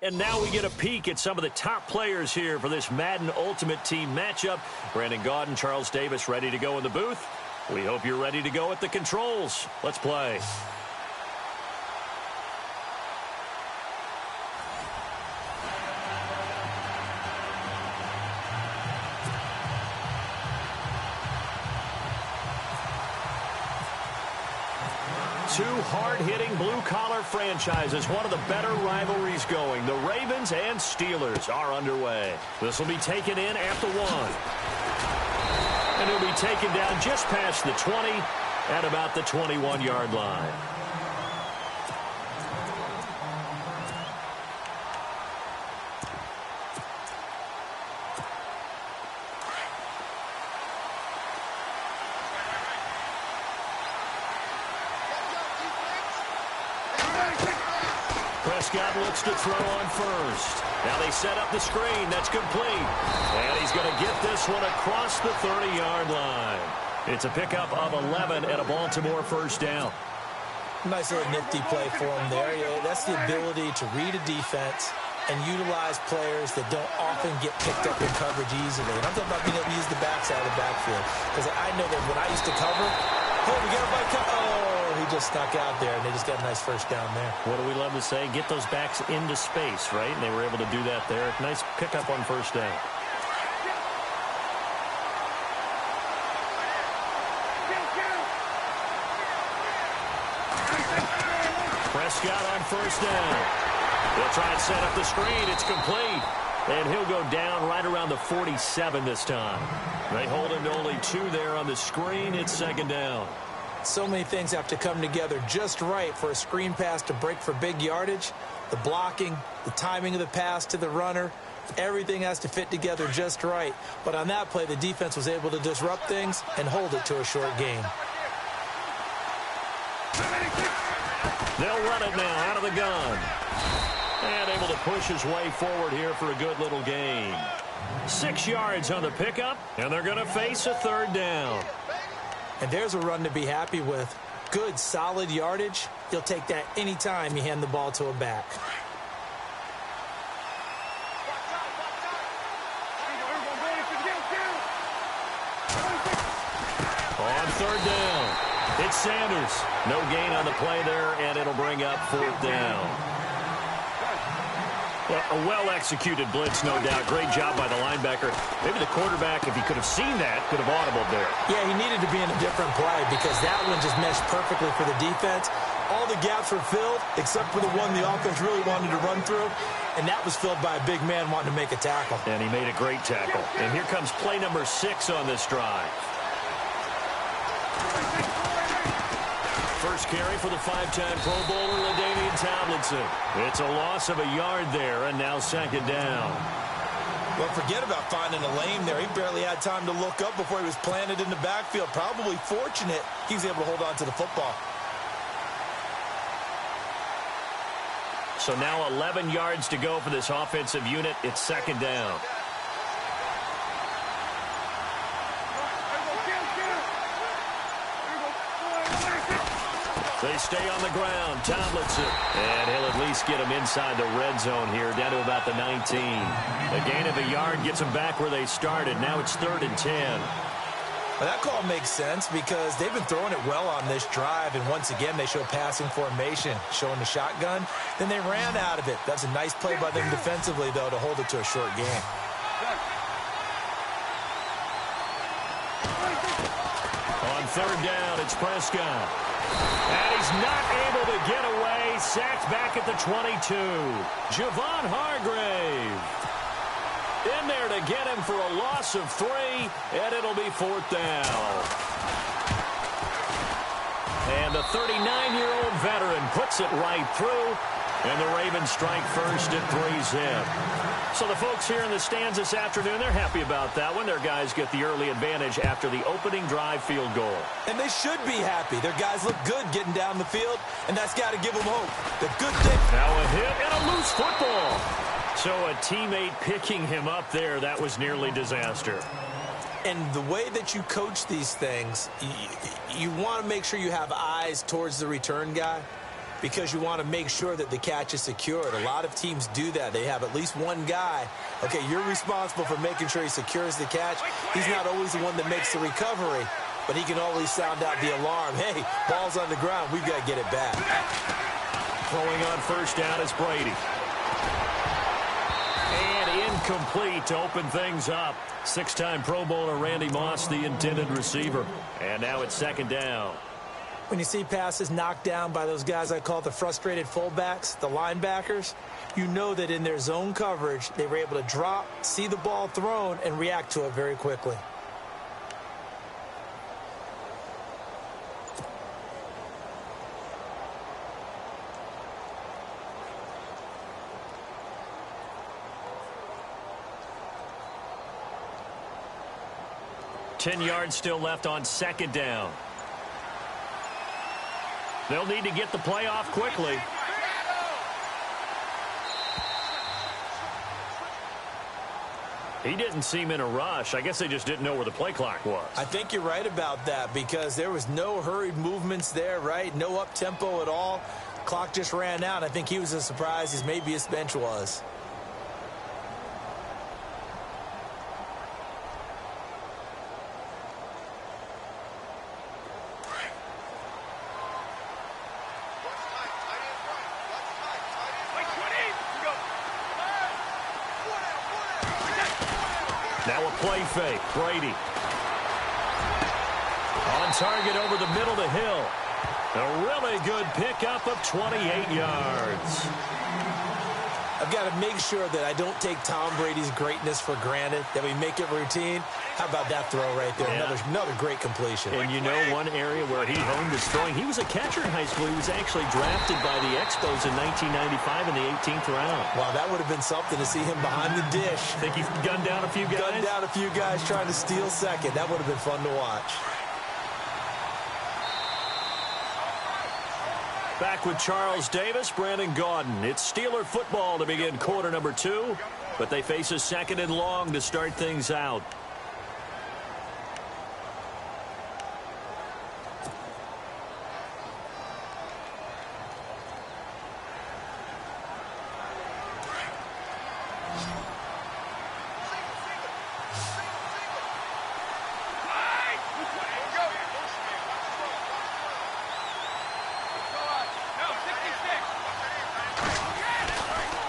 And now we get a peek at some of the top players here for this Madden Ultimate Team matchup. Brandon Gaudin, Charles Davis ready to go in the booth. We hope you're ready to go at the controls. Let's play. Two hard-hitting blue-collar franchises, one of the better rivalries going. The Ravens and Steelers are underway. This will be taken in at the 1. And he'll be taken down just past the 20 at about the 21-yard line. Prescott looks to throw on first. Now they set up the screen. That's complete. And he's going to get this one across the 30-yard line. It's a pickup of 11 and a Baltimore first down. Nice little nifty play for him there. Yeah, that's the ability to read a defense and utilize players that don't often get picked up in coverage easily. And I'm talking about being able to use the backside of the backfield. Because I know that when I used to cover, oh, we got everybody he just snuck out there, and they just got a nice first down there. What do we love to say? Get those backs into space, right? And they were able to do that there. Nice pickup on first down. Prescott on first down. They'll try and set up the screen. It's complete. And he'll go down right around the 47 this time. They hold him to only 2 there on the screen. It's second down. So many things have to come together just right for a screen pass to break for big yardage. The blocking, the timing of the pass to the runner, everything has to fit together just right. But on that play, the defense was able to disrupt things and hold it to a short gain. They'll run it now out of the gun. And able to push his way forward here for a good little gain. 6 yards on the pickup, and they're going to face a third down. And there's a run to be happy with. Good, solid yardage. You'll take that anytime you hand the ball to a back. On third down, it's Sanders. No gain on the play there, and it'll bring up fourth down. Well, a well-executed blitz, no doubt. Great job by the linebacker. Maybe the quarterback, if he could have seen that, could have audibled there. Yeah, he needed to be in a different play because that one just meshed perfectly for the defense. All the gaps were filled except for the one the offense really wanted to run through, and that was filled by a big man wanting to make a tackle. And he made a great tackle. And here comes play number 6 on this drive. First carry for the 5-time Pro Bowler, LaDainian Tomlinson. It's a loss of a yard there, and now second down. Well, forget about finding a lane there. He barely had time to look up before he was planted in the backfield. Probably fortunate he was able to hold on to the football. So now 11 yards to go for this offensive unit. It's second down. They stay on the ground. Tomlinson. And he'll at least get them inside the red zone here, down to about the 19. A gain of a yard gets them back where they started. Now it's 3rd and 10. Well, that call makes sense because they've been throwing it well on this drive, and once again they show passing formation, showing the shotgun. Then they ran out of it. That's a nice play by them defensively, though, to hold it to a short gain. On third down, it's Prescott. And he's not able to get away. Sacked back at the 22. Javon Hargrave in there to get him for a loss of 3, and it'll be 4th down. And the 39-year-old veteran puts it right through, and the Ravens strike first at 3-zip. So the folks here in the stands this afternoon, they're happy about that one. Their guys get the early advantage after the opening drive field goal. And they should be happy. Their guys look good getting down the field, and that's got to give them hope. The good thing. Now a hit and a loose football. So a teammate picking him up there, that was nearly disaster. And the way that you coach these things, you want to make sure you have eyes towards the return guy. because you want to make sure that the catch is secured. A lot of teams do that. They have at least one guy. Okay, you're responsible for making sure he secures the catch. He's not always the one that makes the recovery, but he can always sound out the alarm. Hey, ball's on the ground. We've got to get it back. Throwing on first down is Brady. And incomplete to open things up. Six-time Pro Bowler Randy Moss, the intended receiver. And now it's second down. When you see passes knocked down by those guys I call the frustrated fullbacks, the linebackers, you know that in their zone coverage, they were able to drop, see the ball thrown, and react to it very quickly. Ten yards still left on second down. They'll need to get the play off quickly. He didn't seem in a rush. I guess they just didn't know where the play clock was. I think you're right about that because there was no hurried movements there, right? No up-tempo at all. Clock just ran out. I think he was as surprised as maybe his bench was. Now a play fake. Brady. On target over the middle to Hill. A really good pickup of 28 yards. I've got to make sure that I don't take Tom Brady's greatness for granted, that we make it routine. How about that throw right there? Yeah. Another great completion. And you know one area where he honed his throwing, he was a catcher in high school. He was actually drafted by the Expos in 1995 in the 18th round. Wow, that would have been something to see him behind the dish. Think he gunned down a few guys? Gunned down a few guys trying to steal second. That would have been fun to watch. Back with Charles Davis, Brandon Gaudin. It's Steeler football to begin quarter number 2, but they face a second and long to start things out.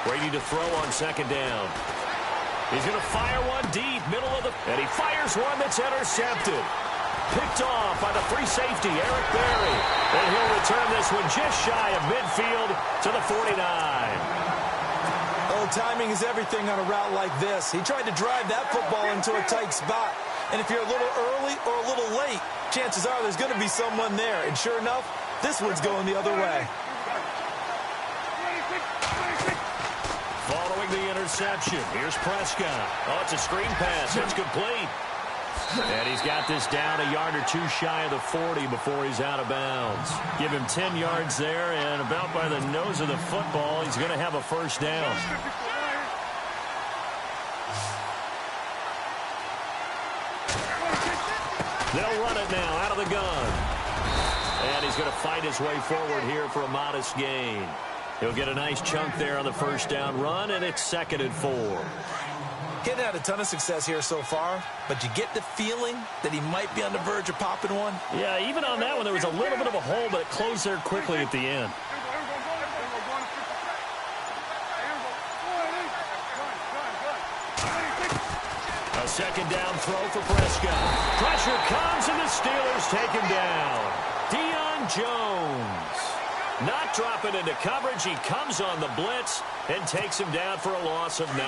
Brady to throw on second down. He's going to fire one deep, middle of the... And he fires one that's intercepted. Picked off by the free safety, Eric Berry. And he'll return this one just shy of midfield to the 49. Oh, timing is everything on a route like this. He tried to drive that football into a tight spot. And if you're a little early or a little late, chances are there's going to be someone there. And sure enough, this one's going the other way. Following the interception, here's Prescott. Oh, it's a screen pass. It's complete. And he's got this down a yard or two shy of the 40 before he's out of bounds. Give him 10 yards there, and about by the nose of the football, he's going to have a first down. They'll run it now out of the gun. And he's going to fight his way forward here for a modest gain. He'll get a nice chunk there on the first down run, and it's 2nd and 4. Hadn't had a ton of success here so far, but you get the feeling that he might be on the verge of popping one. Yeah, even on that one, there was a little bit of a hole, but it closed there quickly at the end. A second down throw for Prescott. Pressure comes, and the Steelers take him down. Deion Jones. Not dropping into coverage. He comes on the blitz and takes him down for a loss of 9.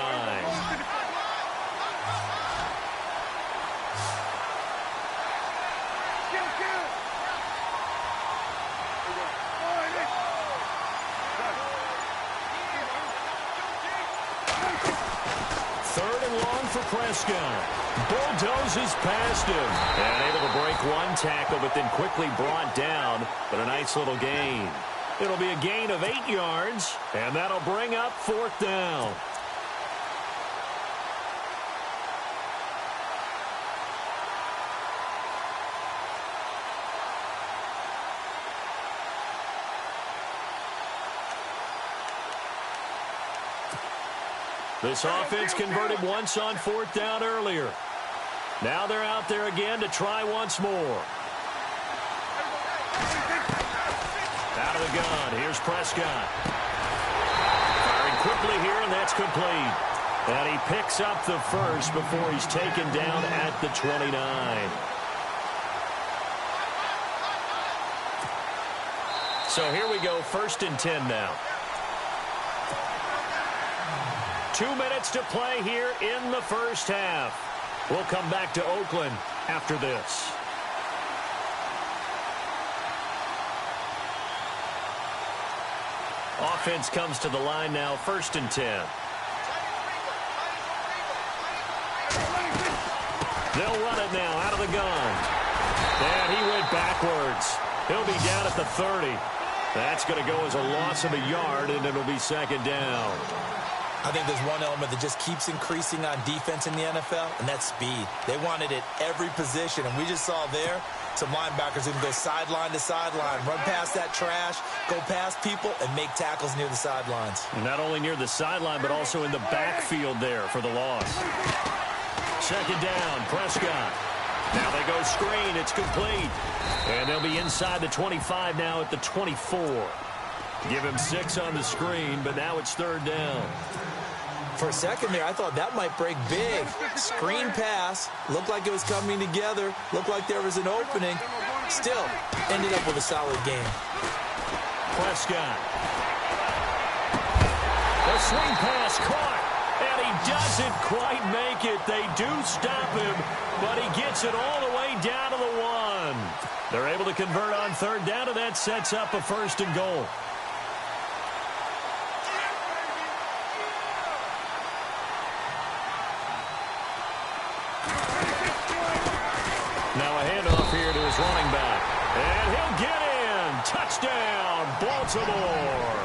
Third and long for Prescott. Bulldozes past him. And able to break one tackle, but then quickly brought down. But a nice little gain. It'll be a gain of 8 yards, and that'll bring up 4th down. This offense converted once on 4th down earlier. Now they're out there again to try once more. Out of the gun, here's Prescott. Firing quickly here, and that's complete. And he picks up the first before he's taken down at the 29. So here we go, 1st and 10 now. 2 minutes to play here in the first half. We'll come back to Oakland after this. Offense comes to the line now, 1st and 10. They'll run it now out of the gun. And he went backwards. He'll be down at the 30. That's going to go as a loss of a yard, and it'll be 2nd down. I think there's one element that just keeps increasing on defense in the NFL, and that's speed. They want it at every position, and we just saw there some linebackers who can go sideline to sideline, run past that trash, go past people, and make tackles near the sidelines. Not only near the sideline, but also in the backfield there for the loss. 2nd down, Prescott. Now they go screen. It's complete. And they'll be inside the 25 now at the 24. Give him 6 on the screen, but now it's 3rd down. For a second there, I thought that might break big. Screen pass. Looked like it was coming together. Looked like there was an opening. Still, ended up with a solid game. Prescott. The swing pass caught. And he doesn't quite make it. They do stop him, but he gets it all the way down to the 1. They're able to convert on 3rd down, and that sets up a 1st and goal. Now a handoff here to his running back. And he'll get in. Touchdown, Baltimore.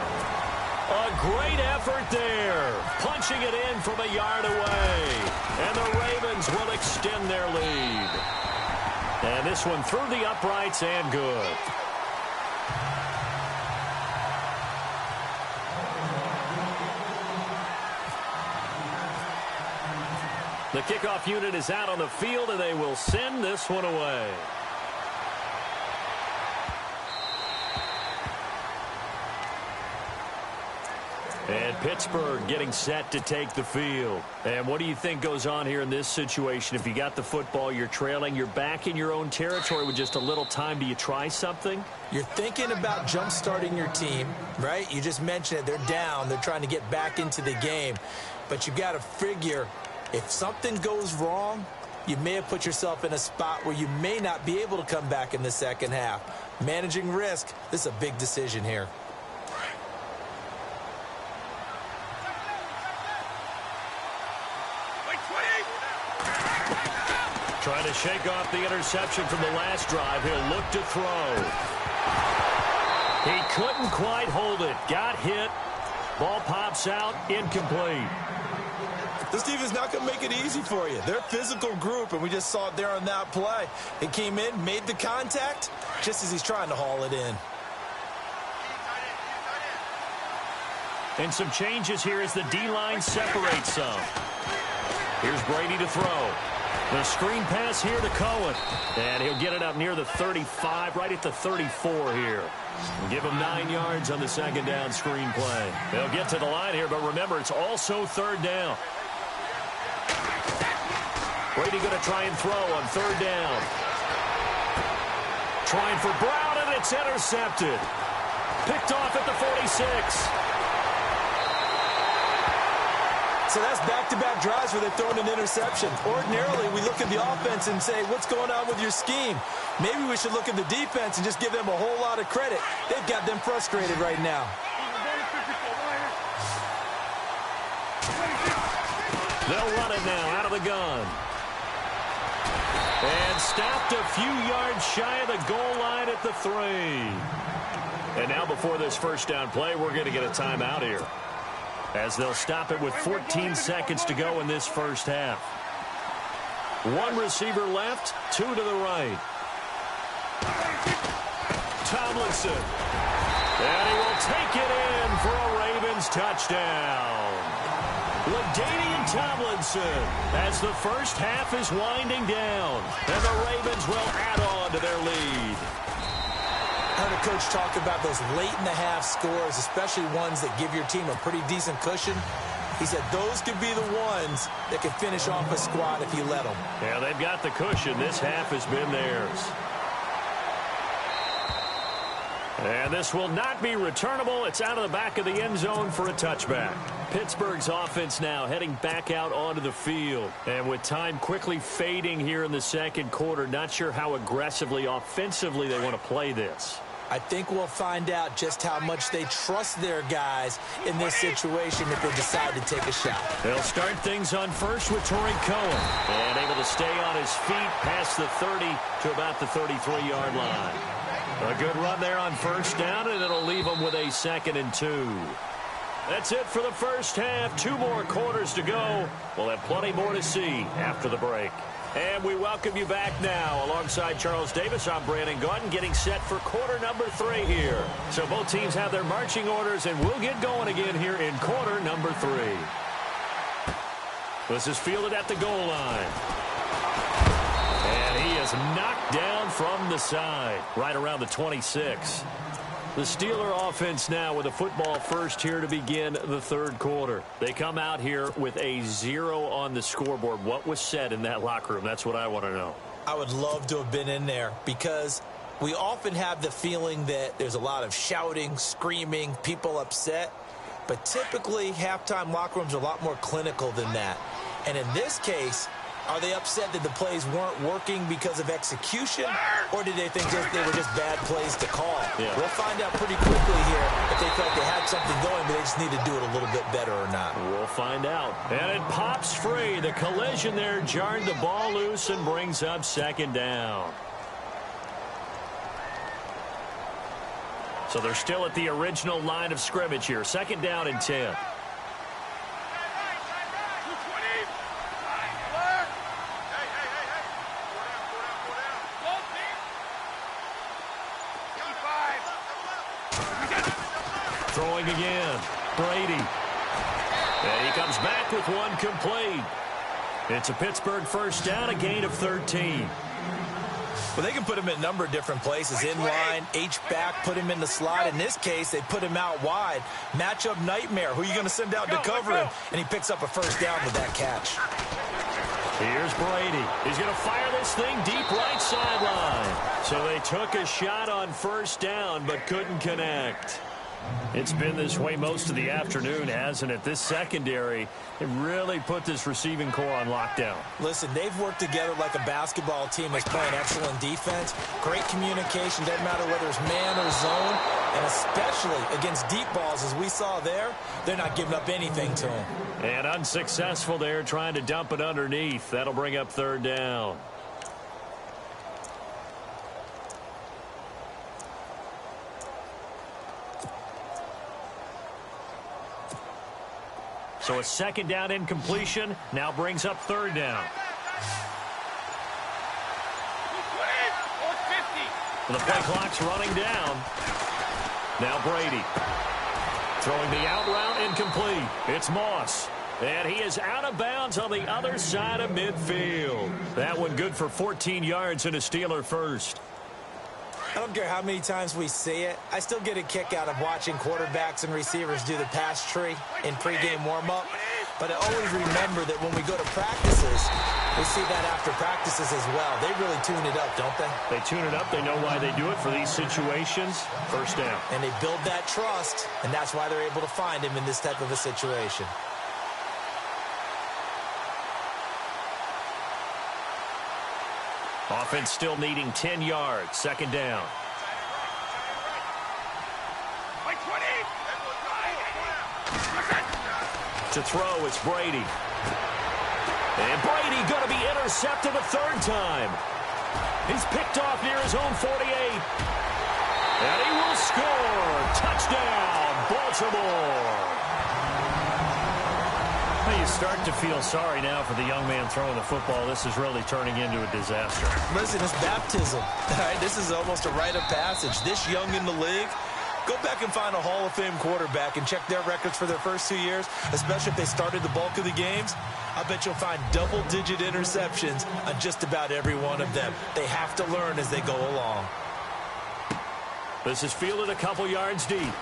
A great effort there. Punching it in from a yard away. And the Ravens will extend their lead. And this one through the uprights and good. The kickoff unit is out on the field, and they will send this one away. And Pittsburgh getting set to take the field. And what do you think goes on here in this situation? If you got the football, you're trailing, you're back in your own territory with just a little time. Do you try something? You're thinking about jump-starting your team, right? You just mentioned it. They're down. They're trying to get back into the game. But you got to figure, if something goes wrong, you may have put yourself in a spot where you may not be able to come back in the second half. Managing risk, this is a big decision here. Trying to shake off the interception from the last drive. He'll look to throw. He couldn't quite hold it. Got hit. Ball pops out. Incomplete. This defense is not going to make it easy for you. They're a physical group, and we just saw it there on that play. It came in, made the contact, just as he's trying to haul it in. And some changes here as the D-line separates some. Here's Brady to throw. The screen pass here to Cohen. And he'll get it up near the 35, right at the 34 here. Give him 9 yards on the second down screen play. They'll get to the line here, but remember, it's also 3rd down. Brady going to try and throw on 3rd down. Trying for Brown, and it's intercepted. Picked off at the 46. So that's back-to-back drives where they're throwing an interception. Ordinarily, we look at the offense and say, what's going on with your scheme? Maybe we should look at the defense and just give them a whole lot of credit. They've got them frustrated right now. They'll run it now out of the gun. And stopped a few yards shy of the goal line at the 3. And now before this first down play, we're going to get a timeout here, as they'll stop it with 14 seconds to go in this first half. 1 receiver left, 2 to the right. Tomlinson. And he will take it in for a Ravens touchdown. LaDainian Tomlinson as the first half is winding down. And the Ravens will add on to their lead. I heard a coach talk about those late-in-the-half scores, especially ones that give your team a pretty decent cushion. He said those could be the ones that could finish off a squad if you let them. Yeah, they've got the cushion. This half has been theirs. And this will not be returnable. It's out of the back of the end zone for a touchback. Pittsburgh's offense now heading back out onto the field. And with time quickly fading here in the second quarter, not sure how aggressively, offensively they want to play this. I think we'll find out just how much they trust their guys in this situation if they decide to take a shot. They'll start things on first with Torrey Cohen. And able to stay on his feet past the 30 to about the 33-yard line. A good run there on first down, and it'll leave them with a 2nd and 2. That's it for the first half. 2 more quarters to go. We'll have plenty more to see after the break. And we welcome you back now. Alongside Charles Davis, I'm Brandon Gaudin, getting set for quarter number 3 here. So both teams have their marching orders, and we'll get going again here in quarter number 3. This is fielded at the goal line. And he is knocked down from the side, right around the 26. The Steeler offense now with a football first here to begin the third quarter. They come out here with a 0 on the scoreboard. What was said in that locker room? That's what I want to know. I would love to have been in there because we often have the feeling that there's a lot of shouting, screaming, people upset. But typically, halftime locker rooms are a lot more clinical than that. And in this case, are they upset that the plays weren't working because of execution, or did they think they were just bad plays to call? Yeah. We'll find out pretty quickly here if they felt they had something going, but they just need to do it a little bit better or not. We'll find out. And it pops free. The collision there jarred the ball loose and brings up 2nd down. So they're still at the original line of scrimmage here. 2nd down and 10. Throwing again. Brady. And he comes back with one complete. It's a Pittsburgh first down, a gain of 13. Well, they can put him in a number of different places. In line, H-back, put him in the slot. In this case, they put him out wide. Matchup nightmare. Who are you going to send out to cover him? And he picks up a first down with that catch. Here's Brady. He's going to fire this thing deep right sideline. So they took a shot on first down but couldn't connect. It's been this way most of the afternoon, hasn't it? This secondary, it really put this receiving core on lockdown. Listen, they've worked together like a basketball team that's playing excellent defense. Great communication, doesn't matter whether it's man or zone. And especially against deep balls, as we saw there, they're not giving up anything to them. And unsuccessful there, trying to dump it underneath. That'll bring up 3rd down. So a 2nd down incompletion now brings up 3rd down. The play clock's running down. Now Brady. Throwing the out route incomplete. It's Moss. And he is out of bounds on the other side of midfield. That one good for 14 yards and a Steeler first. I don't care how many times we see it. I still get a kick out of watching quarterbacks and receivers do the pass tree in pregame warm-up. But I always remember that when we go to practices, we see that after practices as well. They really tune it up, don't they? They tune it up. They know why they do it for these situations. First down. And they build that trust, and that's why they're able to find him in this type of a situation. Offense still needing 10 yards. 2nd down. To throw, it's Brady. And Brady going to be intercepted a 3rd time. He's picked off near his own 48. And he will score. Touchdown, Baltimore. Well, you start to feel sorry now for the young man throwing the football. This is really turning into a disaster. Listen, it's baptism. All right, this is almost a rite of passage. This young in the league, Go back and find a Hall of Fame quarterback and check their records for their first 2 years, especially if they started the bulk of the games. I bet you'll find double-digit interceptions on just about every one of them. They have to learn as they go along. This is fielded a couple yards deep.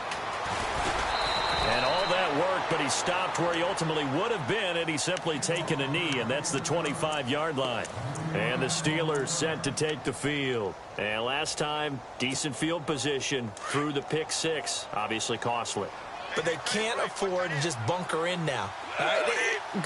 And all that work, but he stopped where he ultimately would have been had he simply taken a knee, and that's the 25-yard line. And the Steelers set to take the field. And last time, decent field position through the pick six, obviously costly. But they can't afford to just bunker in now. All right?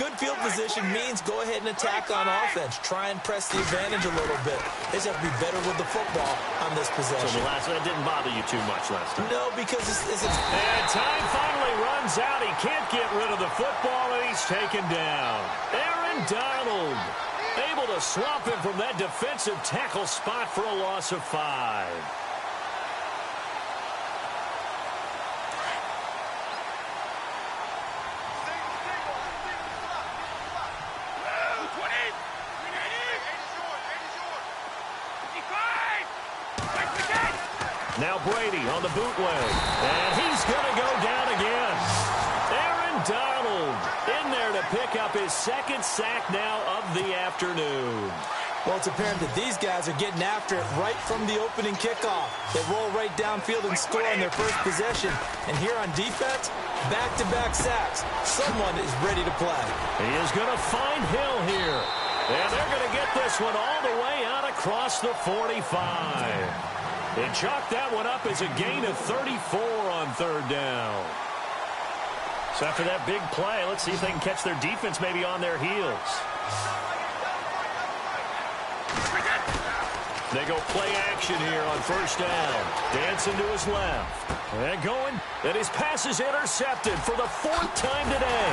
Good field position means go ahead and attack on offense. Try and press the advantage a little bit. They just have to be better with the football on this possession. So that didn't bother you too much last time? No, because it's And time finally runs out. He can't get rid of the football, and he's taken down. Aaron Donald able to swamp him from that defensive tackle spot for a loss of 5. Now Brady on the bootleg, and he's going to go down again. Aaron Donald in there to pick up his second sack now of the afternoon. Well, it's apparent that these guys are getting after it right from the opening kickoff. They roll right downfield and score on their first possession. And here on defense, back-to-back sacks. Someone is ready to play. He is going to find Hill here. And they're going to get this one all the way out across the 45. They chalked that one up as a gain of 34 on third down. So after that big play, let's see if they can catch their defense maybe on their heels. They go play action here on first down. Dancing to his left. And going. And his pass is intercepted for the 4th time today.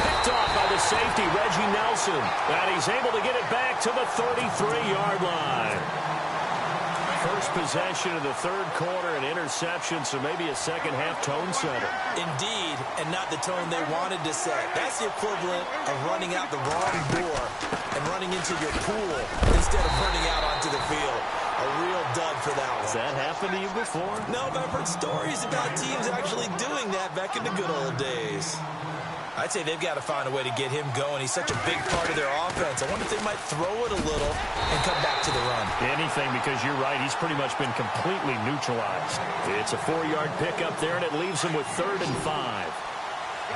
Picked off by the safety, Reggie Nelson. And he's able to get it back to the 33-yard line. First possession of the third quarter, an interception, so maybe a second-half tone setter. Indeed, and not the tone they wanted to set. That's the equivalent of running out the wrong door and running into your pool instead of running out onto the field. A real dud for that one. Has that happened to you before? No, but I've heard stories about teams actually doing that back in the good old days. I'd say they've got to find a way to get him going. He's such a big part of their offense. I wonder if they might throw it a little and come back to the run. Anything, because you're right. He's pretty much been completely neutralized. It's a 4-yard pickup there, and it leaves him with 3rd and 5.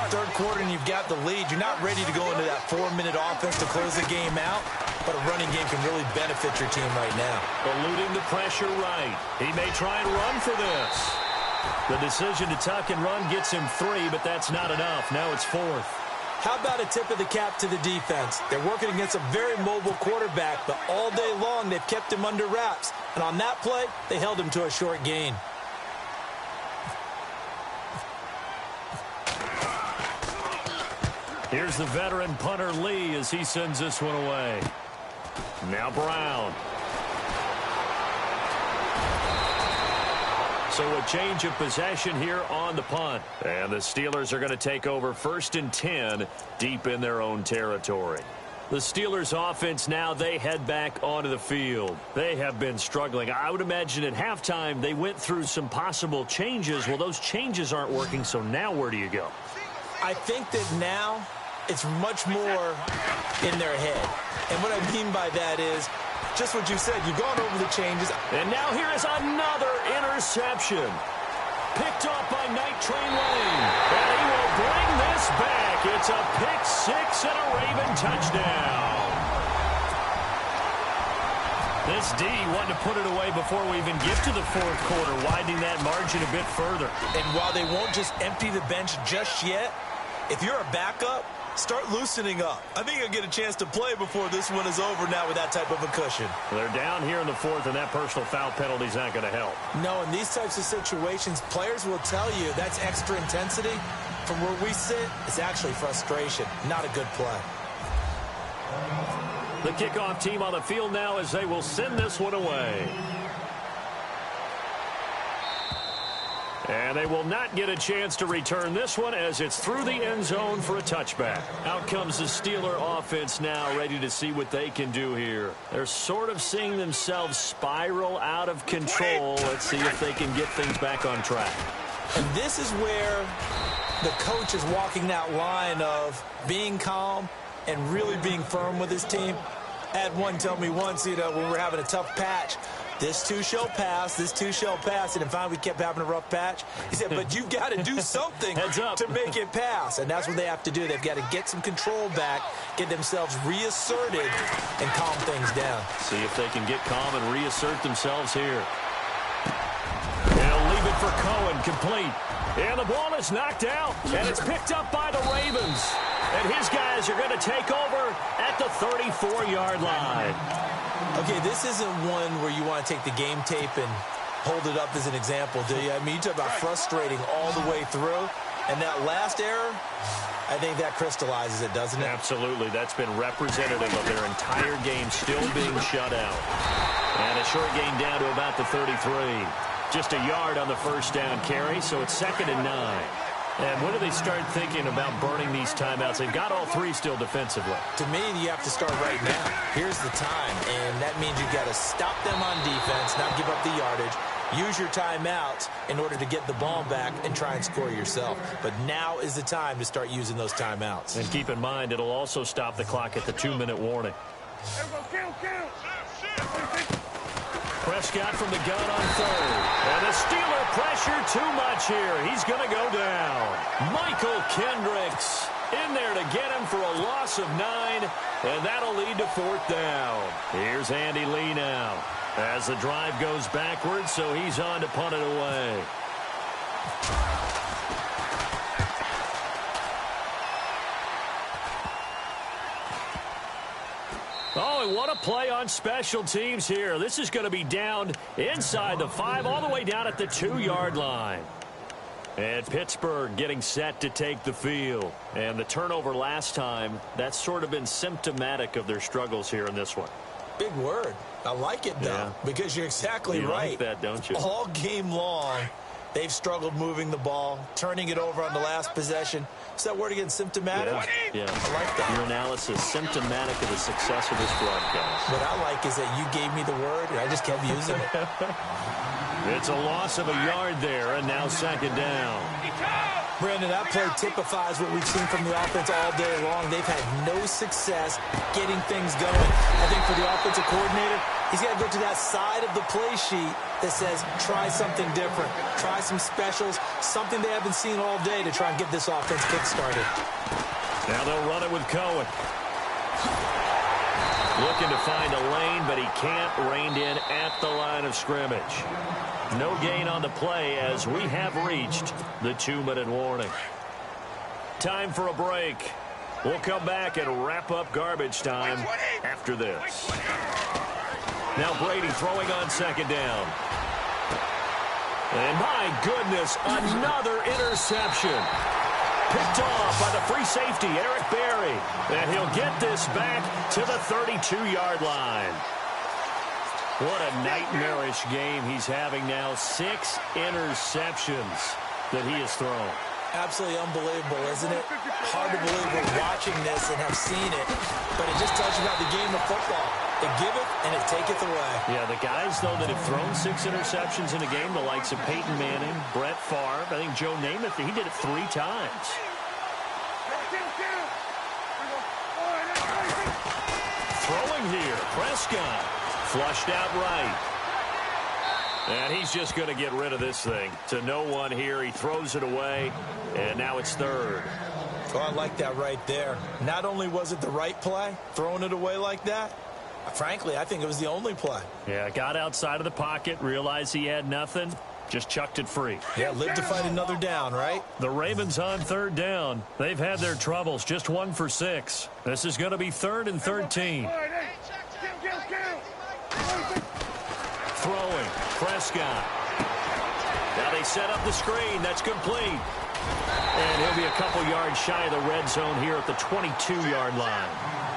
Third quarter, and you've got the lead. You're not ready to go into that 4-minute offense to close the game out, but a running game can really benefit your team right now. Eluding the pressure right. He may try and run for this. The decision to tuck and run gets him 3, but that's not enough. Now it's 4th. How about a tip of the cap to the defense? They're working against a very mobile quarterback, but all day long they've kept him under wraps. And on that play, they held him to a short gain. Here's the veteran punter Lee as he sends this one away. Now Brown. So a change of possession here on the punt. And the Steelers are going to take over 1st and 10 deep in their own territory. The Steelers offense now, they head back onto the field. They have been struggling. I would imagine at halftime they went through some possible changes. Well, those changes aren't working, so now where do you go? I think that now it's much more in their head. And what I mean by that is just what you said. You've gone over the changes. And now here is another interception. Picked off by Night Train Lane. And he will bring this back. It's a pick 6 and a Raven touchdown. This D wanted to put it away before we even get to the 4th quarter, widening that margin a bit further. And while they won't just empty the bench just yet, if you're a backup, start loosening up. I think you'll get a chance to play before this one is over now with that type of a cushion. They're down here in the 4th, and that personal foul penalty is not going to help. No, in these types of situations, players will tell you that's extra intensity. From where we sit, it's actually frustration, not a good play. The kickoff team on the field now as they will send this one away. And they will not get a chance to return this one as it's through the end zone for a touchback. Out comes the Steeler offense now, ready to see what they can do here. They're sort of seeing themselves spiral out of control. Let's see if they can get things back on track. And this is where the coach is walking that line of being calm and really being firm with his team. I had one tell me once, when we're having a tough patch, this too shall pass, this too shall pass. And finally we kept having a rough patch. He said, but you've got to do something to make it pass. And that's what they have to do. They've got to get some control back, get themselves reasserted, and calm things down. See if they can get calm and reassert themselves here. They'll leave it for Cohen, complete. And the ball is knocked out, and it's picked up by the Ravens. And his guys are going to take over at the 34-yard line. Okay, this isn't one where you want to take the game tape and hold it up as an example, do you? I mean, you talk about frustrating all the way through. And that last error, I think that crystallizes it, doesn't it? Absolutely. That's been representative of their entire game still being shut out. And a short gain down to about the 33. Just a yard on the first down carry, so it's 2nd and 9. And when do they start thinking about burning these timeouts? They've got all three still defensively. To me, you have to start right now. Here's the time, and that means you've got to stop them on defense, not give up the yardage. Use your timeouts in order to get the ball back and try and score yourself. But now is the time to start using those timeouts. And keep in mind, it'll also stop the clock at the 2-minute warning. Prescott from the gun on third. And the Steeler pressure too much here. He's going to go down. Michael Kendricks in there to get him for a loss of 9. And that'll lead to 4th down. Here's Andy Lee now as the drive goes backwards, so he's on to punt it away. Oh, and what a play on special teams here. This is going to be down inside the 5, all the way down at the 2-yard line. And Pittsburgh getting set to take the field. And the turnover last time, that's sort of been symptomatic of their struggles here in this one. Big word. I like it, though, because you're exactly right. You like that, don't you? All game long, they've struggled moving the ball, turning it over on the last possession. Is that word again, symptomatic? Yeah. I like that. Your analysis, symptomatic of the success of this broadcast. What I like is that you gave me the word, and I just kept using it. It's a loss of a yard there, and now 2nd down. Brandon, that play typifies what we've seen from the offense all day long. They've had no success getting things going. I think for the offensive coordinator, he's got to go to that side of the play sheet that says, try something different. Try some specials, something they haven't seen all day to try and get this offense kick-started. Now they'll run it with Cohen. Looking to find a lane, but he can't. Reined in at the line of scrimmage. No gain on the play as we have reached the 2-minute warning. Time for a break. We'll come back and wrap up garbage time after this. Now Brady throwing on 2nd down. And my goodness, another interception. Picked off by the free safety, Eric Berry. And he'll get this back to the 32-yard line. What a nightmarish game he's having now. 6 interceptions that he has thrown. Absolutely unbelievable, isn't it? Hard to believe we're watching this and have seen it, but it just tells you about the game of football. It giveth and it taketh away. Yeah, the guys, though, that have thrown 6 interceptions in a game, the likes of Peyton Manning, Brett Favre, I think Joe Namath, he did it 3 times. Throwing here, Prescott. Flushed out right. And he's just going to get rid of this thing. To no one here. He throws it away. And now it's 3rd. Oh, I like that right there. Not only was it the right play, throwing it away like that, frankly, I think it was the only play. Yeah, got outside of the pocket, realized he had nothing, just chucked it free. Yeah, live to fight another down, right? The Ravens on 3rd down. They've had their troubles, just 1 for 6. This is going to be 3rd and 13. Throwing, Prescott. Now they set up the screen. That's complete. And he'll be a couple yards shy of the red zone here at the 22-yard line.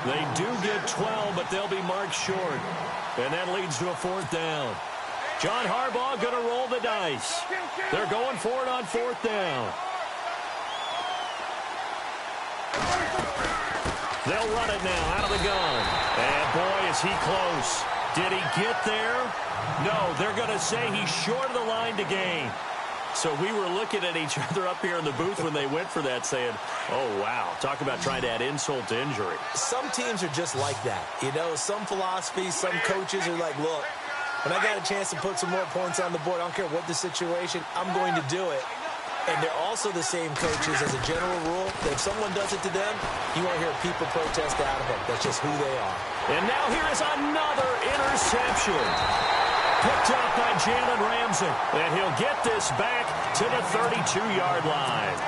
They do get 12, but they'll be marked short. And that leads to a 4th down. John Harbaugh going to roll the dice. They're going for it on 4th down. They'll run it now out of the gun. And boy, is he close. Did he get there? No, they're going to say he's short of the line to gain. So we were looking at each other up here in the booth when they went for that saying, oh, wow, talk about trying to add insult to injury. Some teams are just like that. You know, some philosophies, some coaches are like, look, when I got a chance to put some more points on the board, I don't care what the situation, I'm going to do it. And they're also the same coaches as a general rule that if someone does it to them, you won't hear people protest out of it. That's just who they are. And now here is another interception. Picked up by Jalen Ramsey. And he'll get this back to the 32-yard line.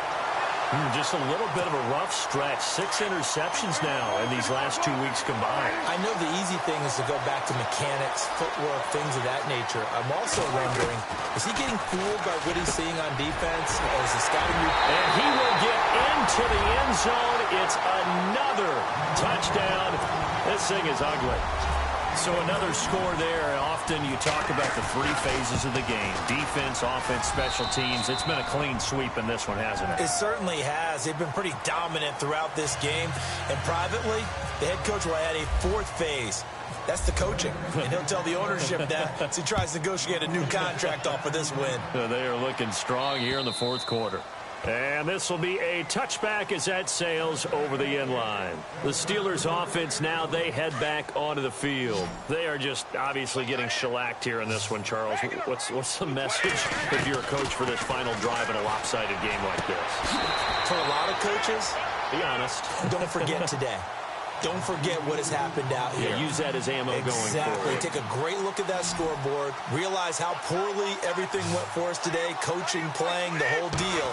Just a little bit of a rough stretch. 6 interceptions now in these last 2 weeks combined. I know the easy thing is to go back to mechanics, footwork, things of that nature. I'm also wondering, is he getting fooled by what he's seeing on defense? Or is the scouting... And he will get into the end zone. It's another touchdown. This thing is ugly. So another score there. Often you talk about the 3 phases of the game. Defense, offense, special teams. It's been a clean sweep in this one, hasn't it? It certainly has. They've been pretty dominant throughout this game. And privately, the head coach will add a 4th phase. That's the coaching. And he'll tell the ownership that as he tries to negotiate a new contract off of this win. They are looking strong here in the 4th quarter. And this will be a touchback as that sails over the end line. The Steelers offense now, they head back onto the field. They are just obviously getting shellacked here in this one, Charles. What's the message if you're a coach for this final drive in a lopsided game like this? For a lot of coaches, be honest. Don't forget today. Don't forget what has happened out here. Yeah, use that as ammo going forward. Exactly. Take a great look at that scoreboard. Realize how poorly everything went for us today. Coaching, playing, the whole deal.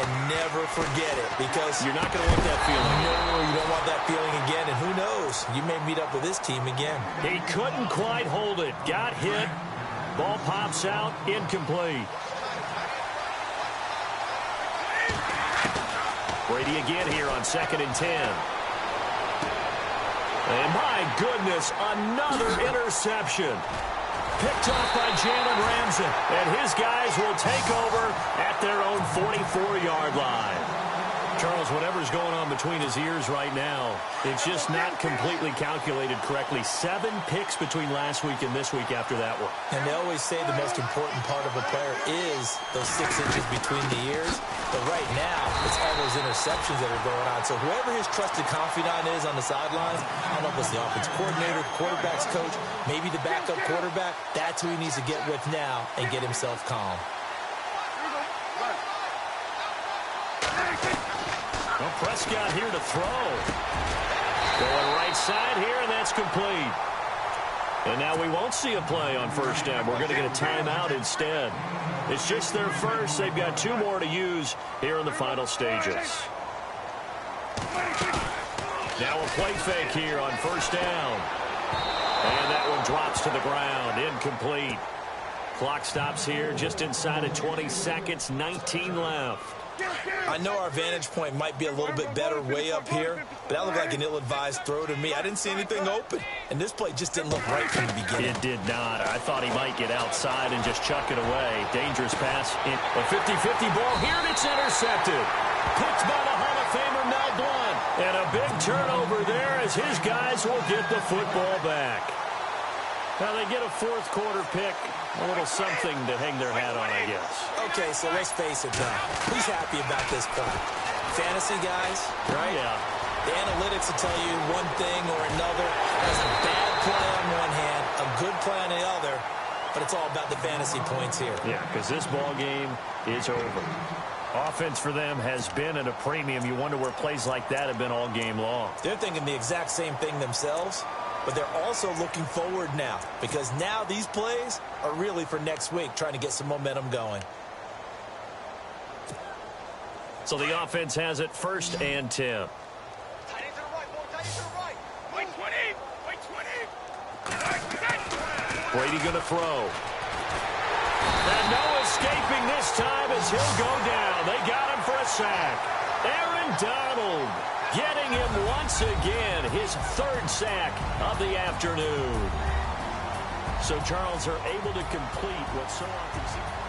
And never forget it because... You're not going to want that feeling. No, you don't want that feeling again. And who knows? You may meet up with this team again. He couldn't quite hold it. Got hit. Ball pops out. Incomplete. Brady again here on 2nd and 10. And my goodness, another interception. Picked off by Jalen Ramsey. And his guys will take over at their own 44-yard line. Charles, whatever's going on between his ears right now, it's just not completely calculated correctly. 7 picks between last week and this week after that one. And they always say the most important part of a player is those 6 inches between the ears. But right now, it's all those interceptions that are going on. So whoever his trusted confidant is on the sidelines, I don't know if it's the offense coordinator, quarterback's coach, maybe the backup quarterback, that's who he needs to get with now and get himself calm. Well, Prescott here to throw. Going right side here, and that's complete. And now we won't see a play on 1st down. We're going to get a timeout instead. It's just their first. They've got 2 more to use here in the final stages. Now a play fake here on 1st down. And that one drops to the ground. Incomplete. Clock stops here just inside of 20 seconds. 19 left. I know our vantage point might be a little bit better way up here, but that looked like an ill-advised throw to me. I didn't see anything open, and this play just didn't look right from the beginning. It did not. I thought he might get outside and just chuck it away. Dangerous pass. A 50-50 ball here, and it's intercepted. Picked by the Hall of Famer Mel Blount. And a big turnover there as his guys will get the football back. Now they get a 4th quarter pick. A little something to hang their hat on, I guess. Okay, so let's face it now. Who's happy about this play? Fantasy guys, right? Yeah. The analytics will tell you one thing or another. There's a bad play on one hand, a good play on the other, but it's all about the fantasy points here. Yeah, because this ball game is over. Offense for them has been at a premium. You wonder where plays like that have been all game long. They're thinking the exact same thing themselves. But they're also looking forward now because now these plays are really for next week, trying to get some momentum going. So the offense has it 1st and 10. Brady going to throw. And no escaping this time as he'll go down. They got him for a sack. Aaron Donald getting him once again, his 3rd sack of the afternoon. So Charles are able to complete what so often seems...